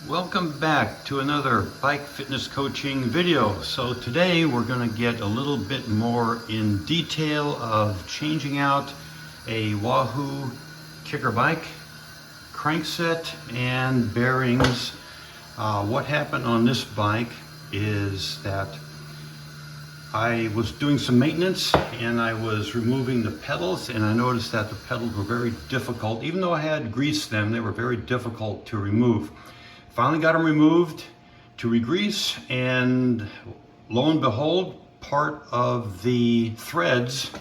Welcome back to another bike fitness coaching video. So today we're going to get a little bit more in detail of changing out a Wahoo Kickr bike, crankset and bearings. What happened on this bike is that I was doing some maintenance and I was removing the pedals, and I noticed that the pedals were very difficult. Even though I had greased them, they were very difficult to remove. Finally got them removed to re-grease, and lo and behold, part of the threads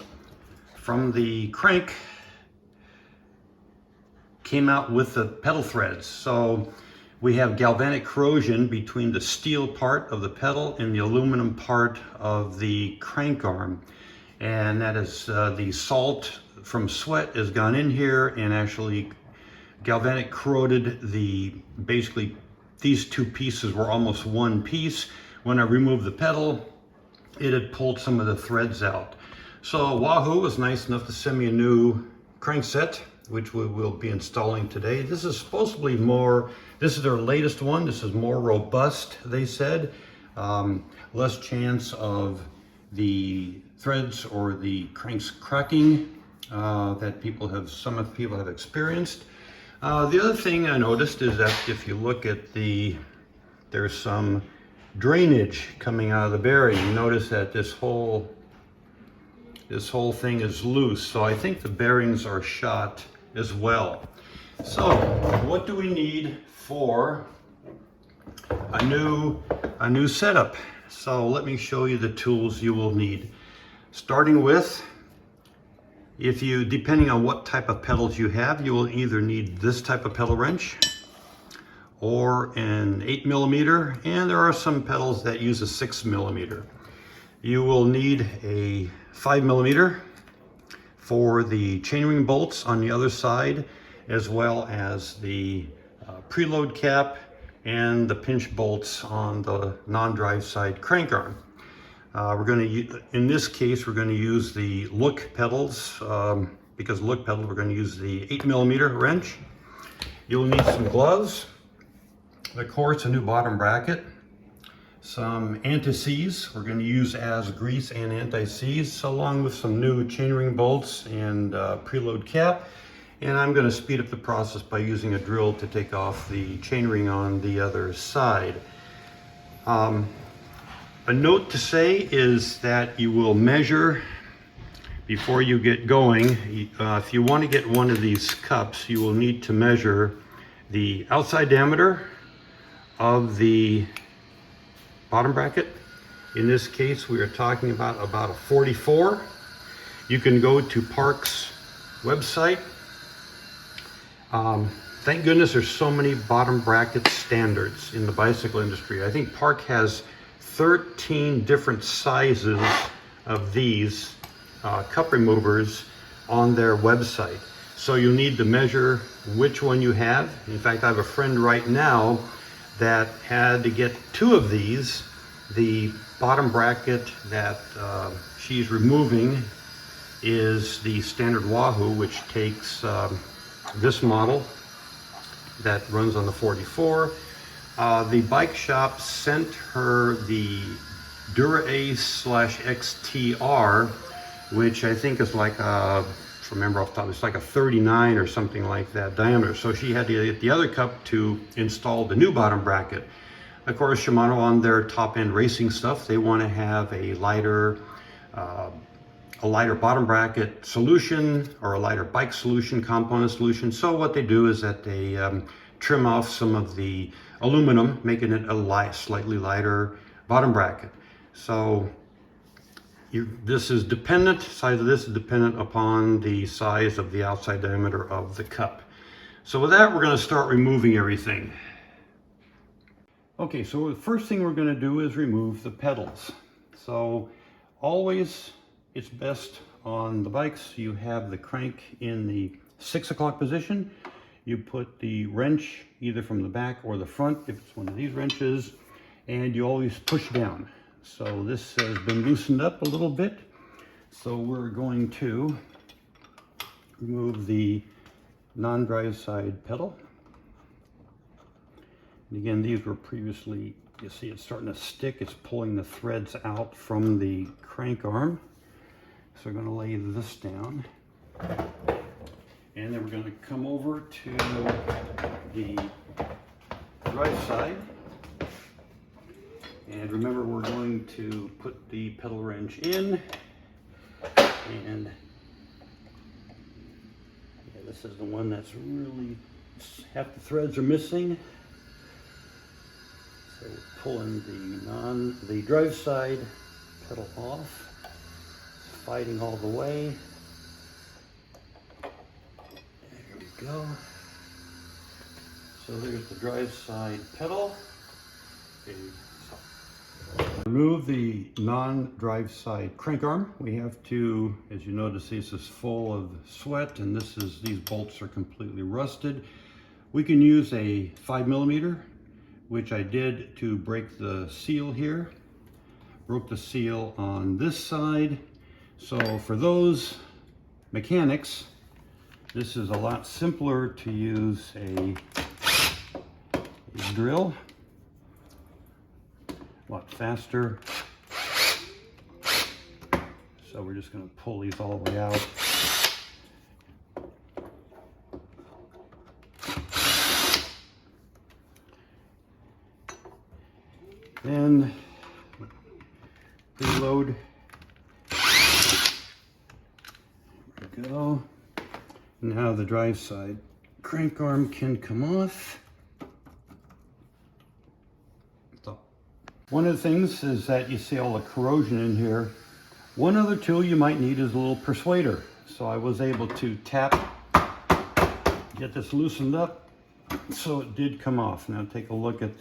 from the crank came out with the pedal threads. So we have galvanic corrosion between the steel part of the pedal and the aluminum part of the crank arm. And that is the salt from sweat has gone in here and actually galvanic corroded basically these two pieces were almost one piece. When I removed the pedal, it had pulled some of the threads out. So Wahoo was nice enough to send me a new crankset, which we will be installing today. This is supposed to be this is their latest one. This is more robust, they said. Less chance of the threads or the cranks cracking that some people have experienced. The other thing I noticed is that if you look at there's some drainage coming out of the bearing. You notice that this whole thing is loose. So I think the bearings are shot as well. So what do we need for a new setup? So let me show you the tools you will need. Starting with, depending on what type of pedals you have, you will either need this type of pedal wrench or an 8mm, and there are some pedals that use a 6mm. You will need a 5mm for the chainring bolts on the other side, as well as the preload cap and the pinch bolts on the non-drive side crank arm. In this case, we're going to use the look pedals. Because look pedals, we're going to use the 8mm wrench. You'll need some gloves, of course, a new bottom bracket, some anti-seize we're going to use as grease and anti-seize, along with some new chainring bolts and preload cap. And I'm going to speed up the process by using a drill to take off the chainring on the other side. A note to say is that you will measure before you get going. If you want to get one of these cups, you will need to measure the outside diameter of the bottom bracket. In this case, we are talking about a 44. You can go to Park's website. Thank goodness there's so many bottom bracket standards in the bicycle industry. I think Park has 13 different sizes of these cup removers on their website. So you'll need to measure which one you have. In fact, I have a friend right now that had to get 2 of these. The bottom bracket that she's removing is the standard Wahoo, which takes this model that runs on the 44. The bike shop sent her the Dura-Ace/XTR, which I think is like remember off the top, it's like a 39 or something like that diameter. So she had to get the other cup to install the new bottom bracket. Of course, Shimano, on their top-end racing stuff, they want to have a lighter bottom bracket solution, or a lighter bike solution, component solution. So what they do is that they trim off some of the aluminum, making it a slightly lighter bottom bracket. So size of this is dependent upon the size of the outside diameter of the cup. So with that, we're going to start removing everything. Okay, so the first thing we're going to do is remove the pedals. So always, it's best on the bikes, you have the crank in the 6 o'clock position. You put the wrench either from the back or the front, if it's one of these wrenches, and you always push down. So this has been loosened up a little bit. So we're going to remove the non-drive side pedal. And again, these were previously, you see it's starting to stick. It's pulling the threads out from the crank arm. So we're going to lay this down. And then we're going to come over to the drive side. And remember, we're going to put the pedal wrench in. And yeah, this is the one that's really, half the threads are missing. So we're pulling the drive side pedal off. It's fighting all the way. There we go. So there's the drive side pedal. Okay. Remove the non-drive side crank arm. We have to, as you notice, this is full of sweat, and these bolts are completely rusted. We can use a 5mm, which I did to break the seal here. Broke the seal on this side. So for those mechanics, this is a lot simpler to use a drill. A lot faster. So we're just going to pull these all the way out. Then reload. There we go. Now the drive side crank arm can come off. One of the things is that you see all the corrosion in here. One other tool you might need is a little persuader. So I was able to tap, get this loosened up, so it did come off. Now take a look at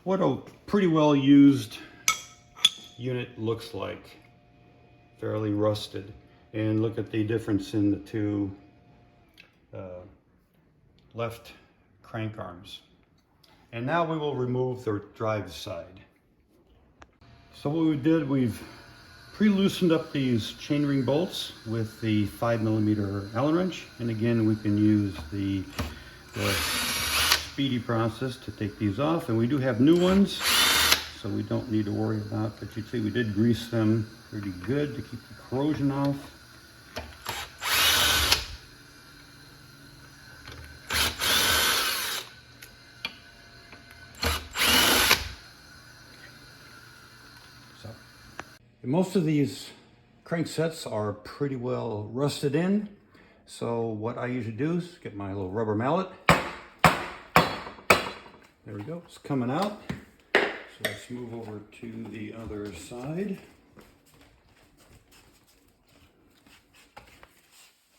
what a pretty well used unit looks like. Fairly rusted. And look at the difference in the two left crank arms. And now we will remove the drive side. So what we did, we've pre-loosened up these chainring bolts with the 5mm Allen wrench. And again, we can use the speedy process to take these off. And we do have new ones, so we don't need to worry about, but you see we did grease them pretty good to keep the corrosion off. Most of these cranksets are pretty well rusted in. So what I usually do is get my little rubber mallet. There we go, it's coming out. So let's move over to the other side.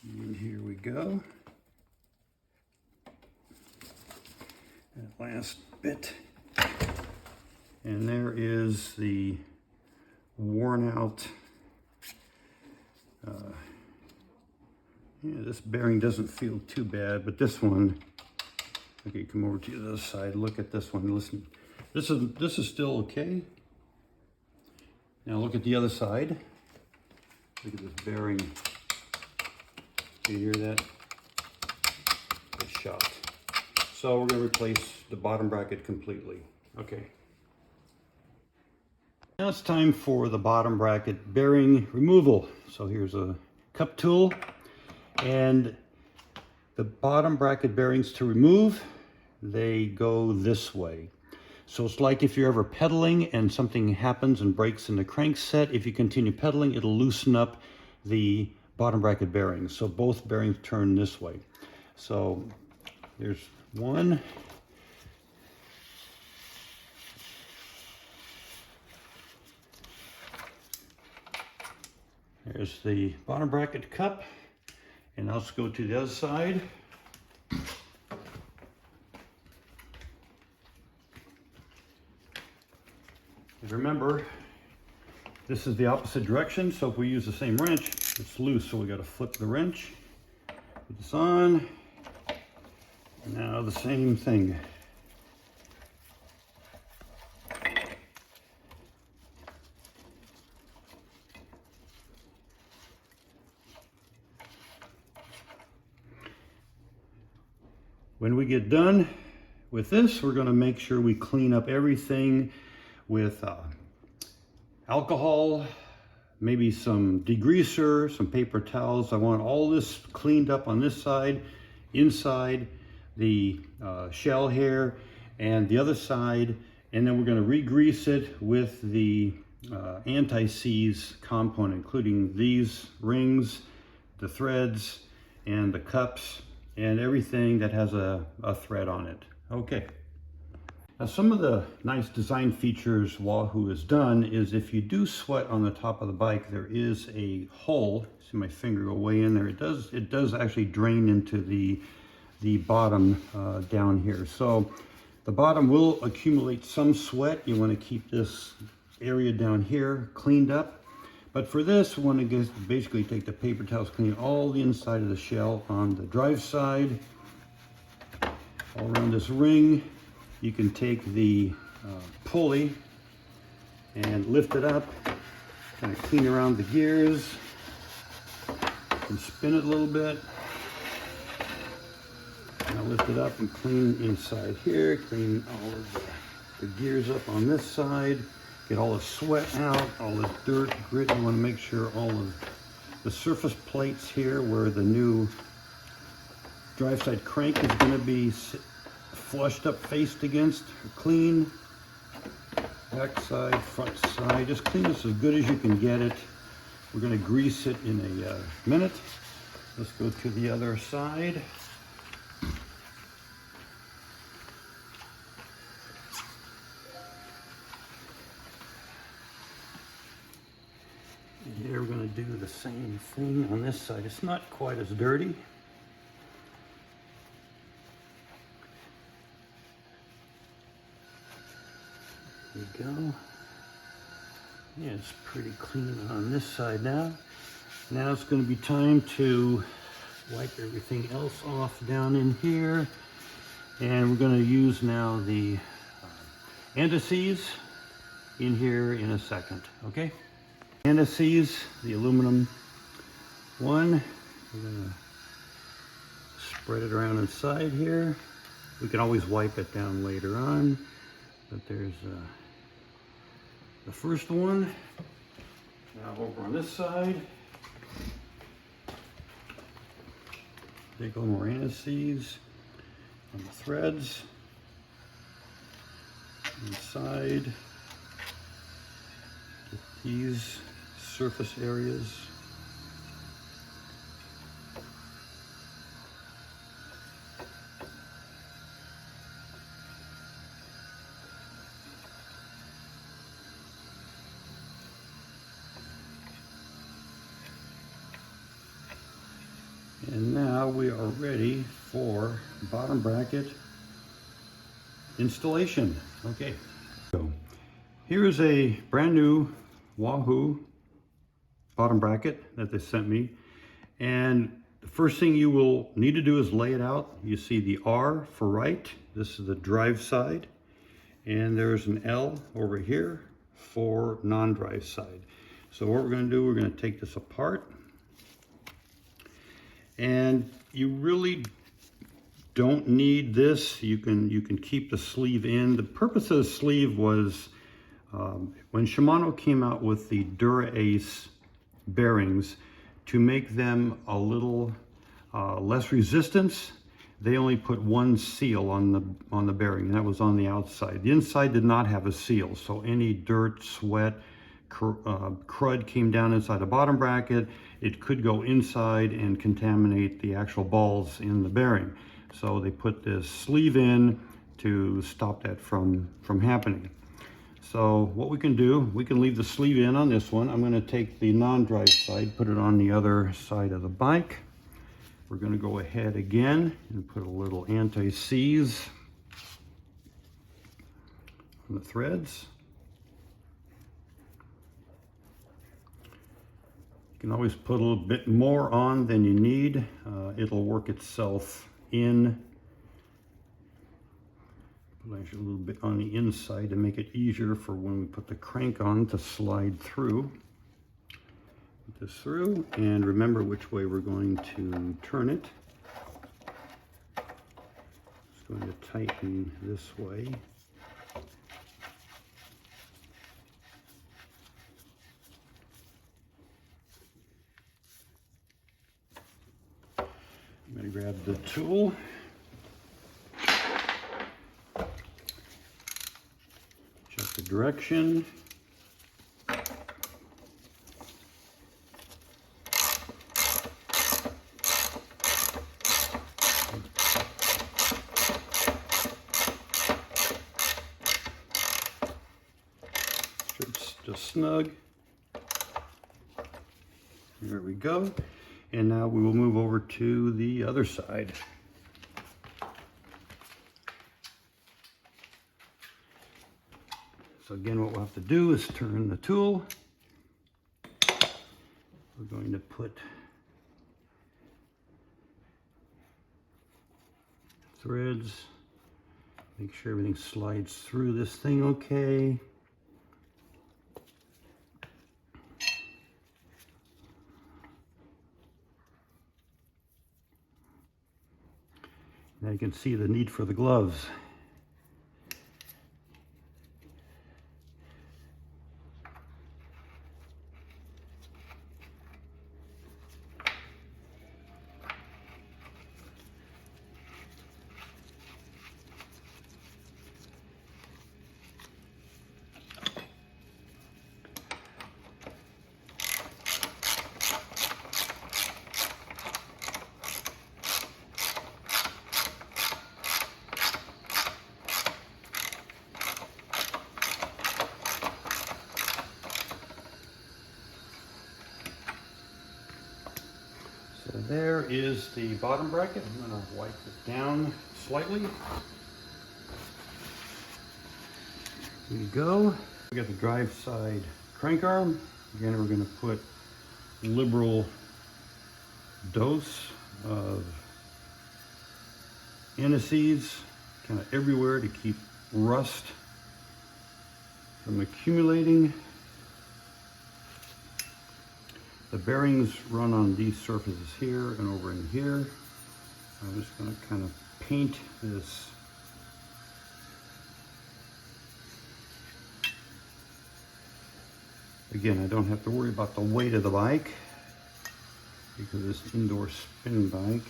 And here we go. That last bit. And there is the worn out, yeah, this bearing doesn't feel too bad, but this one, okay, come over to the other side, look at this one, listen, this is still okay. Now look at the other side, look at this bearing, you hear that? It's shot. So we're going to replace the bottom bracket completely, okay. Now it's time for the bottom bracket bearing removal. So here's a cup tool, and the bottom bracket bearings to remove, they go this way. So it's like if you're ever pedaling and something happens and breaks in the crankset, if you continue pedaling, it'll loosen up the bottom bracket bearings. So both bearings turn this way. So there's one. There's the bottom bracket cup, and I'll just go to the other side. And remember, this is the opposite direction, so if we use the same wrench, it's loose, so we got to flip the wrench. Put this on. Now the same thing. When we get done, with this, we're going to make sure we clean up everything with alcohol, maybe some degreaser, some paper towels. I want all this cleaned up on this side, inside the shell here, and the other side, and then we're going to re-grease it with the anti-seize component, including these rings, the threads, and the cups, and everything that has a thread on it. Okay. Now, some of the nice design features Wahoo has done is if you do sweat on the top of the bike, there is a hole. See my finger go way in there. It does actually drain into the bottom down here. So the bottom will accumulate some sweat. You want to keep this area down here cleaned up. But for this, we want to basically take the paper towels, clean all the inside of the shell on the drive side, all around this ring. You can take the pulley and lift it up, kind of clean around the gears, and spin it a little bit. Now lift it up and clean inside here, clean all of the gears up on this side, get all the sweat out, all the dirt, grit. You want to make sure all of the surface plates here where the new drive side crank is going to be flushed up, faced against, clean. Back side, front side, just clean this as good as you can get it. We're going to grease it in a minute. Let's go to the other side. And here we're going to do the same thing on this side. It's not quite as dirty. There we go. Yeah, it's pretty clean on this side now. Now it's going to be time to wipe everything else off down in here. And we're going to use now the anti-seize in here in a second, okay? Anti-seize, the aluminum one. We're going to spread it around inside here. We can always wipe it down later on, but there's the first one. Now over on this side, take a little more anti-seize on the threads, inside, get these surface areas. And now we are ready for bottom bracket installation. Okay, so here is a brand new Wahoo bottom bracket that they sent me. And the first thing you will need to do is lay it out. You see the R for right. This is the drive side. And there's an L over here for non-drive side. So what we're going to do, we're going to take this apart. And you really don't need this. You can keep the sleeve in. The purpose of the sleeve was when Shimano came out with the Dura-Ace bearings, to make them a little less resistance, they only put one seal on the bearing, and that was on the outside. The inside did not have a seal, so any dirt, sweat, crud came down inside the bottom bracket. It could go inside and contaminate the actual balls in the bearing. So they put this sleeve in to stop that from happening. So what we can do, we can leave the sleeve in on this one. I'm going to take the non-drive side, put it on the other side of the bike. We're going to go ahead again and put a little anti-seize on the threads. You can always put a little bit more on than you need. It'll work itself in. Put actually a little bit on the inside to make it easier for when we put the crank on to slide through. Put this through, and remember which way we're going to turn it. Just going to tighten this way. I'm going to grab the tool. Check the direction. Just snug. There we go. And now we will move over to the other side. So again, what we'll have to do is turn the tool. We're going to put threads, make sure everything slides through this thing okay. Now you can see the need for the gloves. So there is the bottom bracket. I'm going to wipe it down slightly. Here you go. We got the drive side crank arm. Again, we're going to put liberal dose of anise kind of everywhere to keep rust from accumulating. The bearings run on these surfaces here and over in here. I'm just going to kind of paint this again. I don't have to worry about the weight of the bike because it's an indoor spin bike.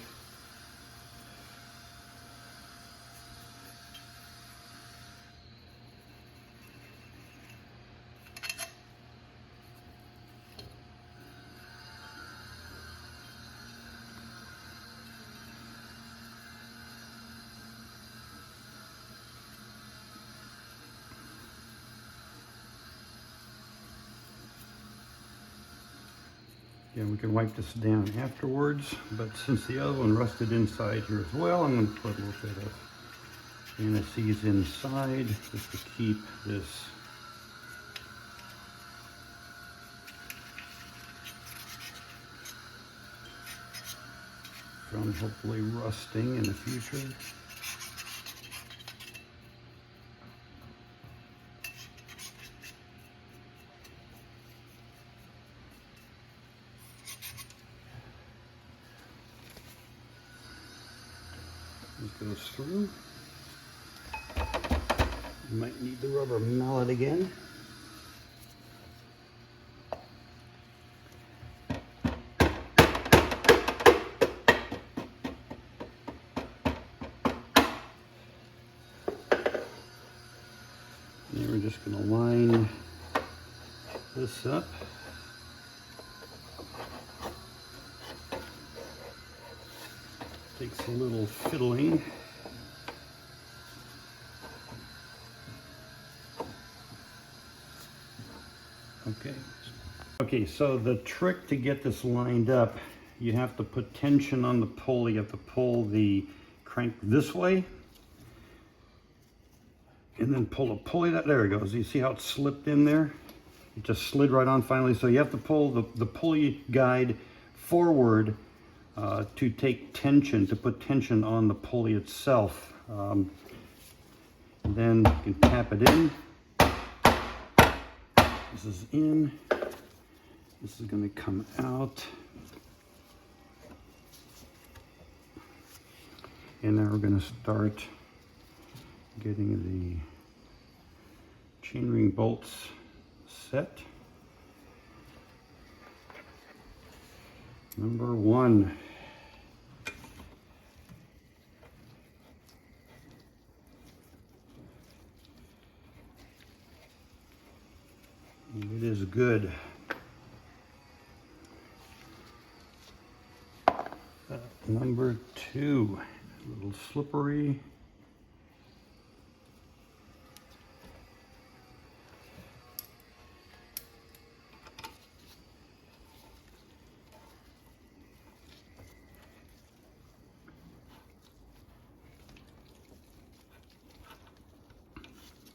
Yeah, we can wipe this down afterwards, but since the other one rusted inside here as well, I'm going to put a little bit of anise inside just to keep this from hopefully rusting in the future. This goes through. You might need the rubber mallet again. And we're just going to line this up. Takes a little fiddling. Okay, so the trick to get this lined up, you have to put tension on the pulley. You have to pull the crank this way and then pull the pulley that, there it goes. You see how it slipped in there? It just slid right on finally. So you have to pull the pulley guide forward to take tension, to put tension on the pulley itself. And then you can tap it in. This is in. This is going to come out. And now we're going to start Getting the chainring bolts set. Number 1. It is good. Number 2, a little slippery.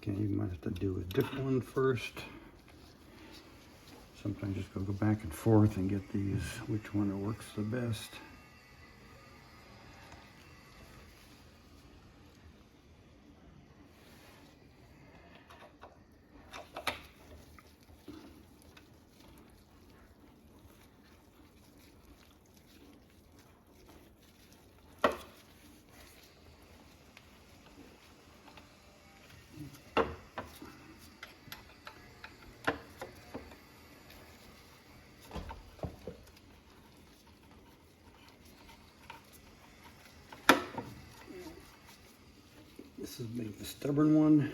Okay, you might have to do a different one first. Sometimes just go back and forth and get these, which one works the best. This is maybe the stubborn one.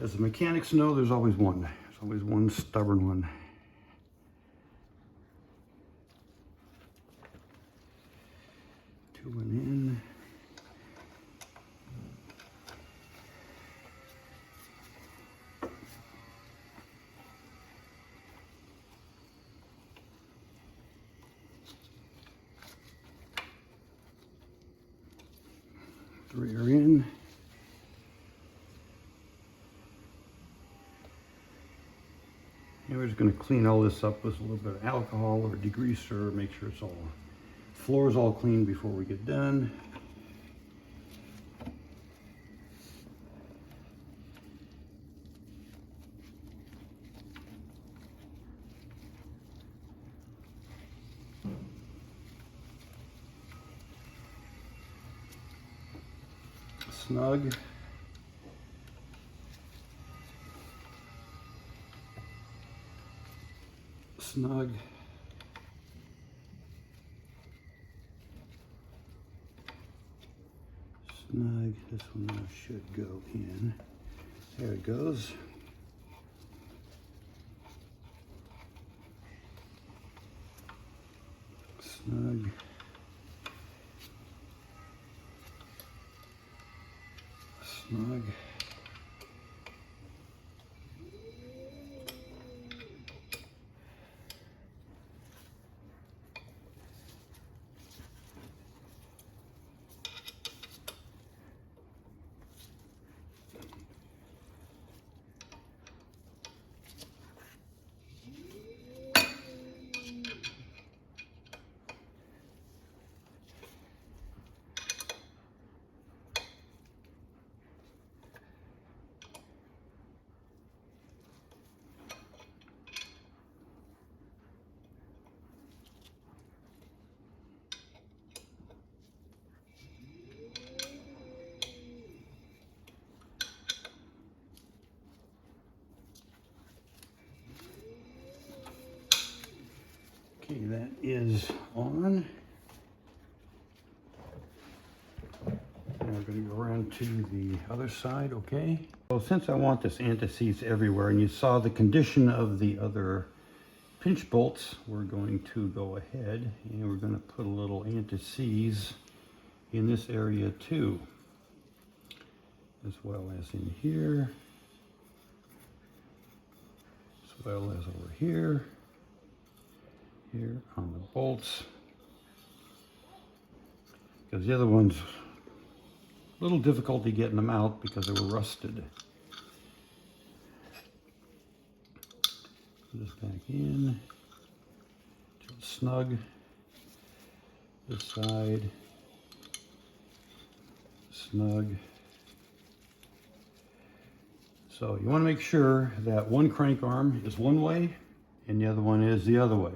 As the mechanics know, there's always one. There's always one stubborn one. Two went in. Three are in. And we're just going to clean all this up with a little bit of alcohol or degreaser, make sure it's all, floor's all clean before we get done. Snug. Snug. Snug. This one now should go in. There it goes. Snug. Snug. Okay, that is on. Now we're going to go around to the other side, okay? So since I want this anti-seize everywhere, and you saw the condition of the other pinch bolts, we're going to go ahead and we're going to put a little anti-seize in this area too, as well as in here, as well as over here. Here on the bolts, because the other ones, a little difficulty getting them out because they were rusted. Put this back in, snug, this side, snug. So you want to make sure that one crank arm is one way and the other one is the other way.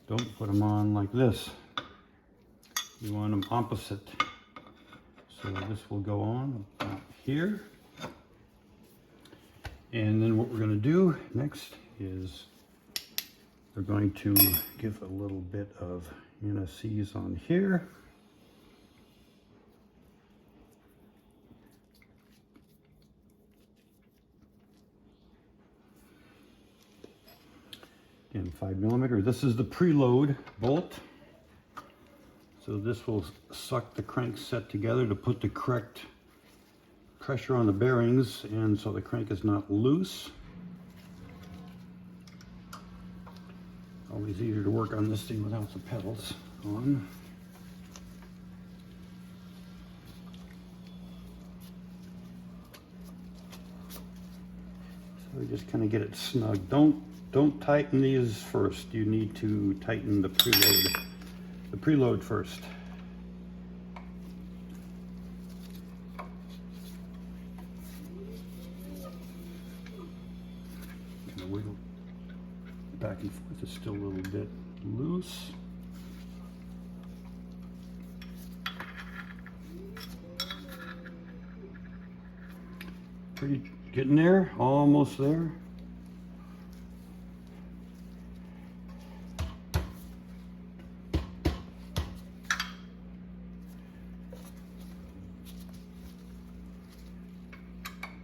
Don't put them on like this. You want them opposite. So this will go on about here. And then what we're going to do next is we're going to give a little bit of anti-seize on here. And 5mm. This is the preload bolt. So this will suck the crankset together to put the correct pressure on the bearings, and so the crank is not loose. Always easier to work on this thing without the pedals on. So we just kind of get it snug. Don't tighten these first. You need to tighten the preload first. Kind of wiggle back and forth. It's still a little bit loose. Pretty getting there, almost there.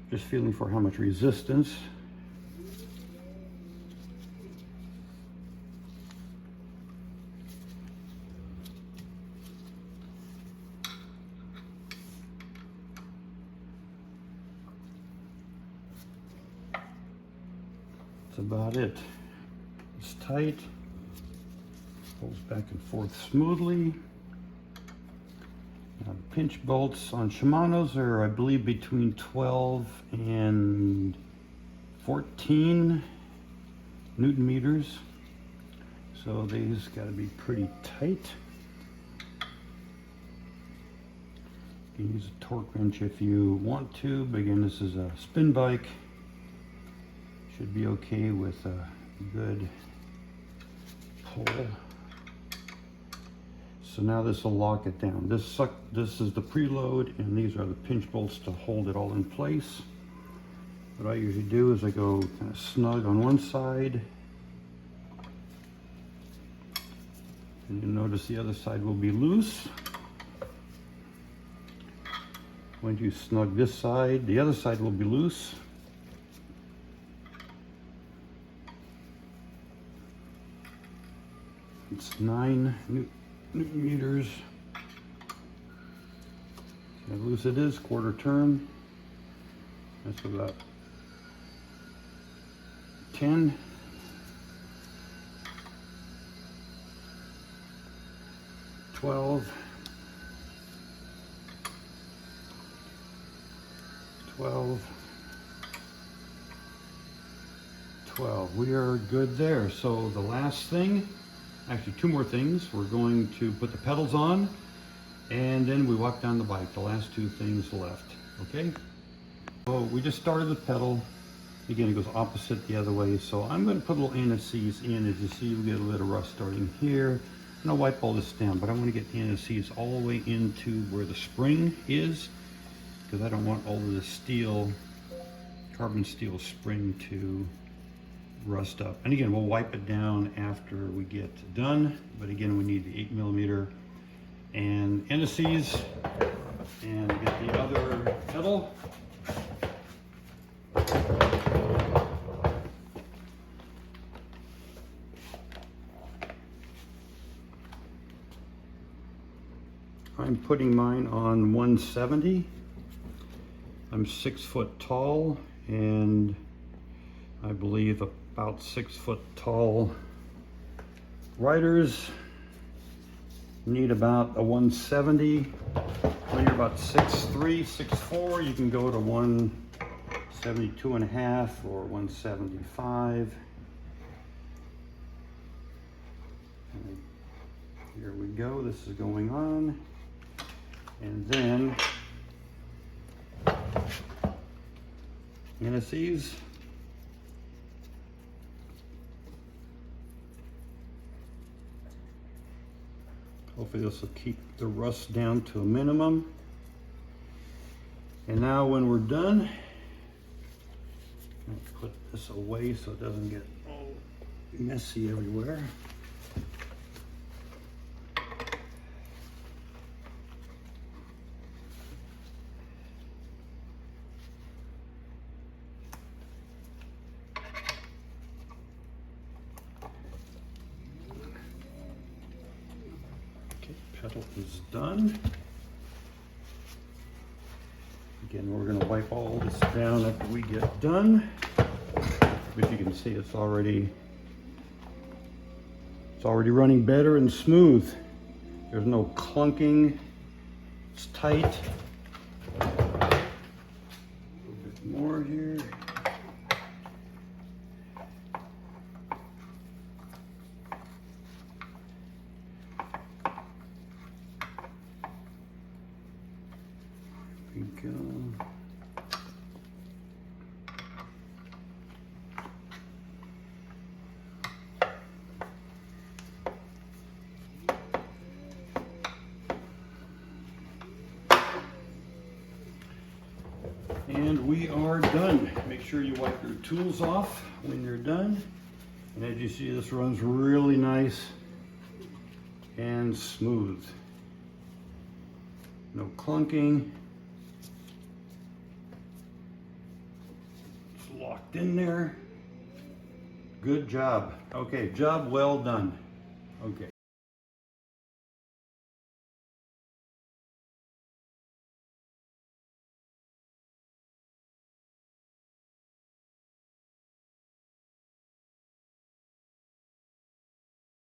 Just feeling for how much resistance. That's about it. It's tight, pulls back and forth smoothly. Now, the pinch bolts on Shimano's are, I believe, between 12 and 14 Newton meters. So these got to be pretty tight. You can use a torque wrench if you want to, but again, this is a spin bike. Should be okay with a good pull. So now this will lock it down. This is the preload, and these are the pinch bolts to hold it all in place. What I usually do is I go kind of snug on one side, and you'll notice the other side will be loose. Once you snug this side, the other side will be loose. It's 9 Newton meters. See how loose it is, quarter turn. That's about 10. 12. 12. 12. We are good there. So the last thing, actually two more things. We're going to put the pedals on, and then we walk down the bike. The last two things left, okay? So we just started the pedal. Again, it goes opposite the other way. So I'm going to put a little anti-seize in. As you see, we get a little rust starting here. And I'll wipe all this down, but I want to get the anti-seize all the way into where the spring is, because I don't want all of the steel, carbon steel spring to rust up. And again, we'll wipe it down after we get done, but again, we need the 8mm and anti-seize, and get the other pedal. I'm putting mine on 170. I'm 6 foot tall, and I believe about 6 foot tall riders need about a 170. When you're about 6'3", 6'4", you can go to 172.5 or 175. And here we go. This is going on, and then anti-seize. Hopefully this will keep the rust down to a minimum. And now when we're done, I'll put this away so it doesn't get all messy everywhere. Okay, pedal is done. Again, we're going to wipe all this down after we get done. But you can see it's already running better and smooth. There's no clunking. It's tight. A little bit more here. There we go. And we are done. Make sure you wipe your tools off when you're done. And as you see, this runs really nice and smooth. No clunking. It's locked in there. Good job. Okay, job well done. Okay.